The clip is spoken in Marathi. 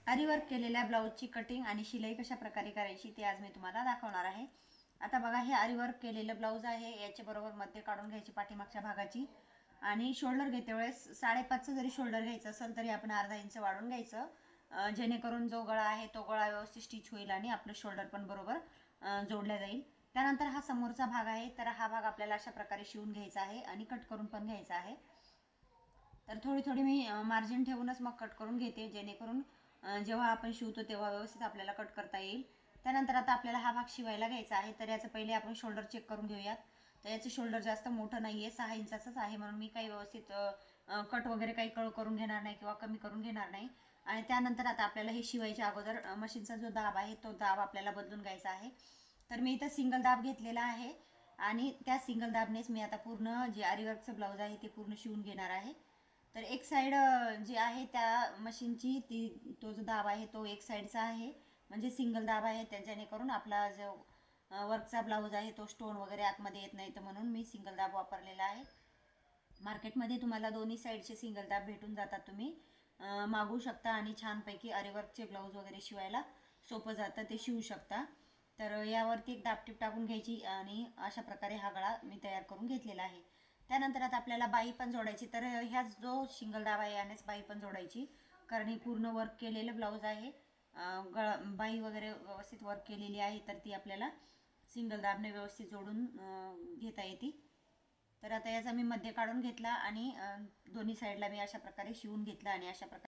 आरीवर्क केलेल्या ब्लाऊजची कटिंग आणि शिलाई कशा प्रकारे करायची ते आज मी तुम्हाला दाखवणार आहे। आता बघा, हे आरीवर्क केलेलं ब्लाऊज आहे, याच्याबरोबर मध्ये काढून घ्यायची पाठीमागच्या भागाची आणि शोल्डर घेते वेळेस 5.5 जरी शोल्डर घ्यायचं असेल तरी आपण अर्धा इंच वाढून घ्यायचं, जेणेकरून जो गळा आहे तो गळा व्यवस्थित स्टिच होईल आणि आपलं शोल्डर पण बरोबर जोडल्या जाईल। त्यानंतर हा समोरचा भाग आहे, तर हा भाग आपल्याला अशा प्रकारे शिवून घ्यायचा आहे आणि कट करून पण घ्यायचा आहे। तर थोडी थोडी मी मार्जिन ठेवूनच मग कट करून घेते, जेणेकरून जेव्हा आपण शिवतो तेव्हा व्यवस्थित आपल्याला कट करता येईल। त्यानंतर आता आपल्याला हा भाग शिवायला घ्यायचा आहे, तर याचं पहिले आपण शोल्डर चेक करून घेऊयात। तर याचं शोल्डर जास्त मोठं नाही आहे, 6 इंचाचंच आहे, म्हणून मी काही व्यवस्थित कट वगैरे काही करून घेणार नाही किंवा कमी करून घेणार नाही। आणि त्यानंतर आता आपल्याला हे शिवायच्या अगोदर मशीनचा जो दाब आहे तो दाब आपल्याला बदलून घ्यायचा आहे। तर मी इथं सिंगल दाब घेतलेला आहे आणि त्या सिंगल दाबनेच मी आता पूर्ण जे आरीवर्कचं ब्लाऊज आहे ते पूर्ण शिवून घेणार आहे। तर एक साईड जी आहे त्या मशीनची तो जो दाब आहे तो एक साईडचा आहे, म्हणजे सिंगल दाब आहे, जेणेकरून आपला जो वर्कचा ब्लाऊज आहे तो स्टोन वगैरे आतमध्ये येत नाही, तर म्हणून मी सिंगल दाब वापरलेला आहे। मार्केटमध्ये तुम्हाला दोन्ही साईडचे सिंगल दाब भेटून जातात, तुम्ही मागवू शकता आणि छानपैकी आरीवर्कचे ब्लाऊज वगैरे शिवायला सोपं जातं, ते शिवू शकता। तर यावरती एक दाबटीप टाकून घ्यायची आणि अशा प्रकारे हा गळा मी तयार करून घेतलेला आहे। त्यानंतर आता आपल्याला बाई पण जोडायची, तर ह्याच जो सिंगल दाब आहे यानेच बाई पण जोडायची, कारण ही पूर्ण वर्क केलेलं ब्लाऊज आहे। बाई वगैरे व्यवस्थित वर्क केलेली आहे, तर ती आपल्याला सिंगल दाबने व्यवस्थित जोडून घेता येते। तर आता याचा मी मध्ये काढून घेतला आणि दोन्ही साईडला मी अशा प्रकारे शिवून घेतला आणि अशा प्रकारे